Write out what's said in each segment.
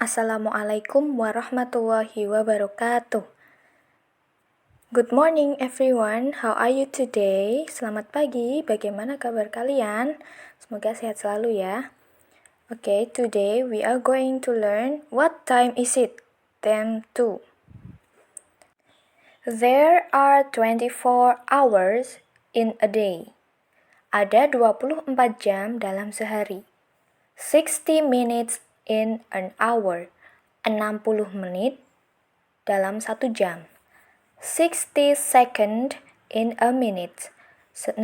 Assalamualaikum warahmatullahi wabarakatuh. Good morning everyone, how are you today? Selamat pagi, bagaimana kabar kalian? Semoga sehat selalu ya. Okay, today we are going to learn what time is it? Term 2. There are 24 hours in a day. Ada 24 jam dalam sehari. 60 minutes in an hour. 60 menit dalam 1 jam. 60 second in a minute. 60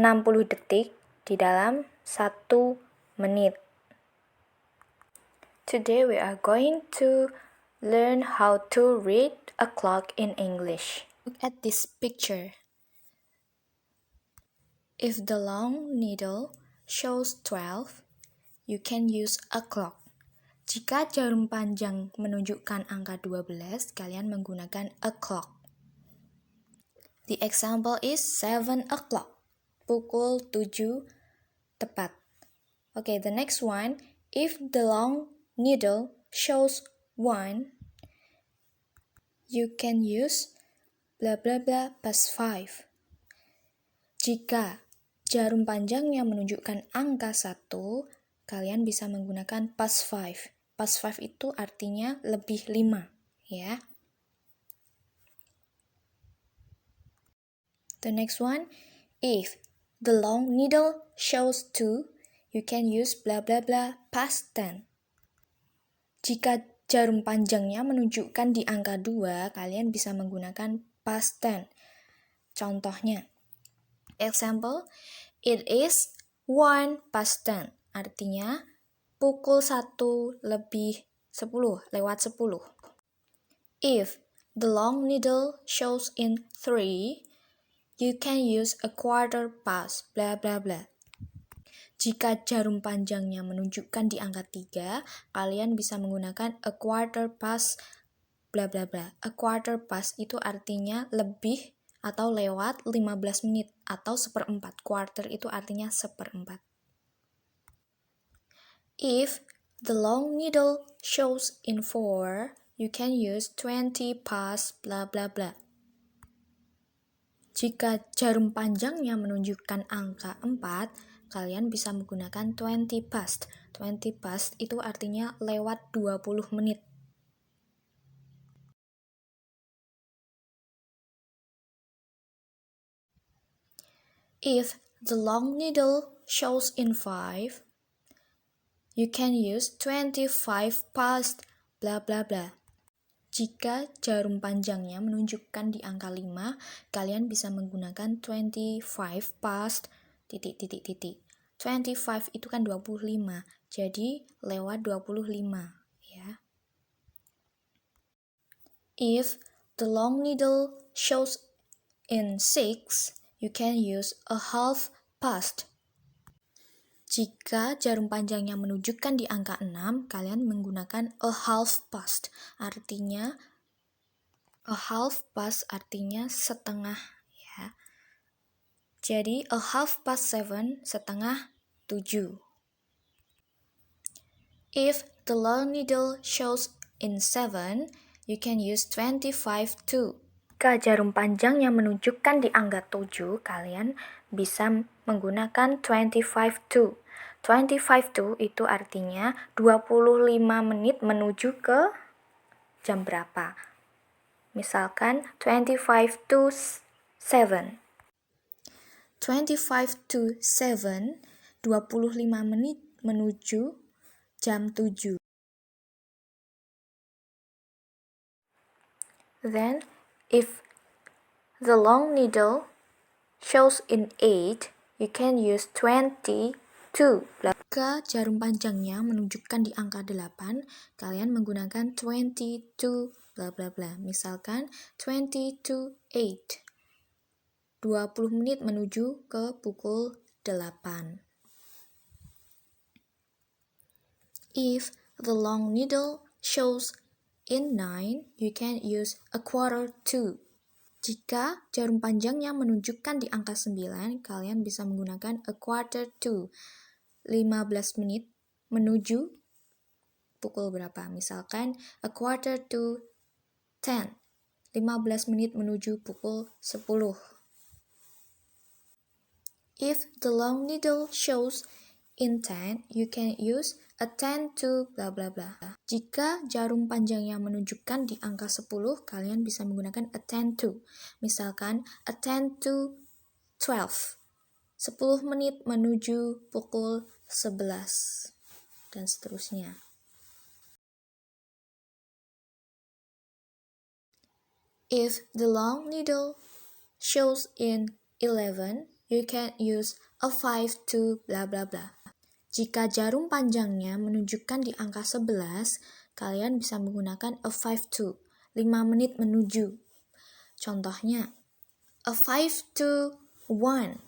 detik di dalam 1 menit. Today we are going to learn how to read a clock in English. Look at this picture. If the long needle shows 12, you can use a clock. Jika jarum panjang menunjukkan angka 12, kalian menggunakan a clock. The example is 7 o'clock. Pukul 7 tepat. Okay, the next one. If the long needle shows 1, you can use blah blah blah past 5. Jika jarum panjangnya menunjukkan angka 1, kalian bisa menggunakan past 5. Past 5 itu artinya lebih 5, ya. The next one, if the long needle shows 2, you can use blah blah blah past 10. Jika jarum panjangnya menunjukkan di angka 2, kalian bisa menggunakan past 10. Contohnya, example, it is 1 past 10. Artinya, pukul 1 lebih 10, lewat 10. If the long needle shows in 3, you can use a quarter past, blah blah blah. Jika jarum panjangnya menunjukkan di angka 3, kalian bisa menggunakan a quarter past, blah blah blah. A quarter past itu artinya lebih atau lewat 15 menit atau seperempat. Quarter itu artinya seperempat. If the long needle shows in 4, you can use 20 past, blah blah blah. Jika jarum panjangnya menunjukkan angka 4, kalian bisa menggunakan 20 past. 20 past itu artinya lewat 20 menit. If the long needle shows in 5, you can use 25 past, blah blah blah. Jika jarum panjangnya menunjukkan di angka 5, kalian bisa menggunakan 25 past, titik. 25 itu kan 25, jadi lewat 25, ya. If the long needle shows in 6, you can use a half past. Jika jarum panjangnya menunjukkan di angka 6, kalian menggunakan a half past. Artinya, a half past artinya setengah, ya. Jadi, a half past 7, setengah 7. If the long needle shows in 7, you can use 25 too. Jika jarum panjangnya menunjukkan di angka 7, kalian bisa menggunakan 25 too. 25 too itu artinya 25 menit menuju ke jam berapa. Misalkan 25 to 7. 25 to 7, 25 menit menuju jam 7. Then, if the long needle shows in 8, you can use 22. Jika jarum panjangnya menunjukkan di angka 8, kalian menggunakan 22 bla bla bla. Misalkan 22 8. 20 menit menuju ke pukul 8. If the long needle shows in 9, you can use a quarter to. Jika jarum panjangnya menunjukkan di angka 9, kalian bisa menggunakan a quarter to. 15 menit menuju pukul berapa. Misalkan a quarter to 10, 15 menit menuju pukul 10. If the long needle shows in 10, you can use a 10 to bla bla bla. Jika jarum panjangnya menunjukkan di angka 10, kalian bisa menggunakan a 10 to. Misalkan a 10 to 12. 10 menit menuju pukul 11 dan seterusnya. If the long needle shows in 11, you can use a 5 to bla bla bla. Jika jarum panjangnya menunjukkan di angka 11, kalian bisa menggunakan a 5 to, 5 menit menuju. Contohnya, a 5 to 1,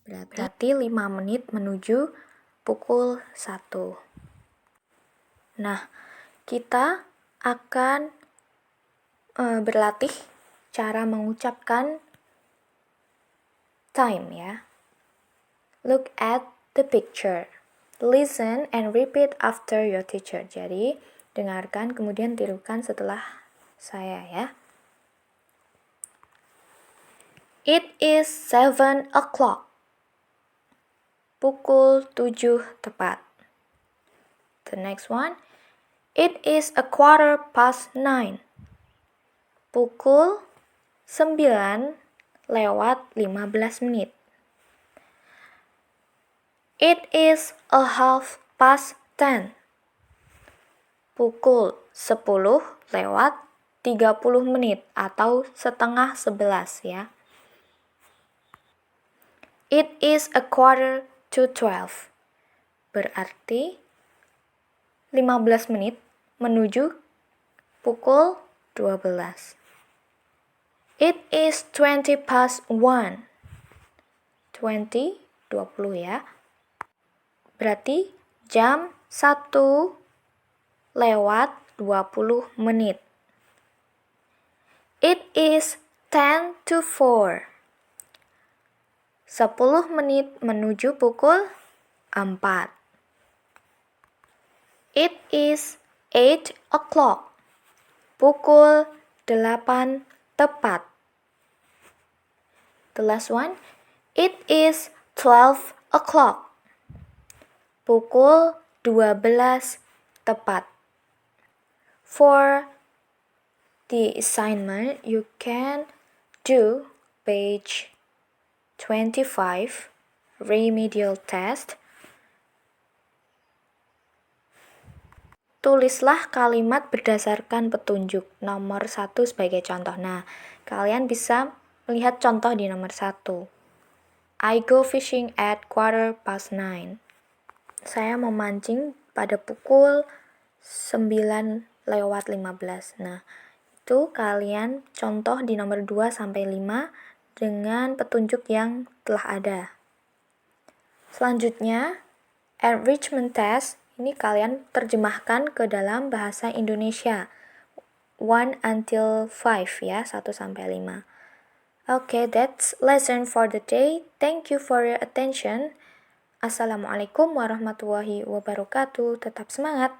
berarti 5 menit menuju pukul 1. Nah, kita akan berlatih cara mengucapkan time ya. Look at the picture. Listen and repeat after your teacher. Jadi, dengarkan kemudian tirukan setelah saya ya. It is 7 o'clock. Pukul 7 tepat. The next one. It is a quarter past 9. Pukul 9 lewat 15 menit. It is a half past 10. Pukul 10 lewat 30 menit atau setengah 11 ya. It is a quarter to 12. Berarti 15 menit menuju pukul 12. It is 20 past 1. 20, 20 ya. Berarti jam 1 lewat 20 menit. It is 10 to 4. 10 menit menuju pukul 4. It is 8 o'clock. Pukul 8 tepat. The last one. It is 12 o'clock. Pukul 12 tepat. For the assignment, you can do page 25, remedial test. Tulislah kalimat berdasarkan petunjuk nomor 1 sebagai contoh. Nah, kalian bisa melihat contoh di nomor 1. I go fishing at quarter past 9. Saya memancing pada pukul 9 lewat 15. Nah, itu kalian contoh di nomor 2 sampai 5 dengan petunjuk yang telah ada. Selanjutnya, enrichment test. Ini kalian terjemahkan ke dalam bahasa Indonesia. 1 until 5 ya, 1 sampai 5. Okay, that's lesson for the day. Thank you for your attention. Assalamualaikum warahmatullahi wabarakatuh. Tetap semangat.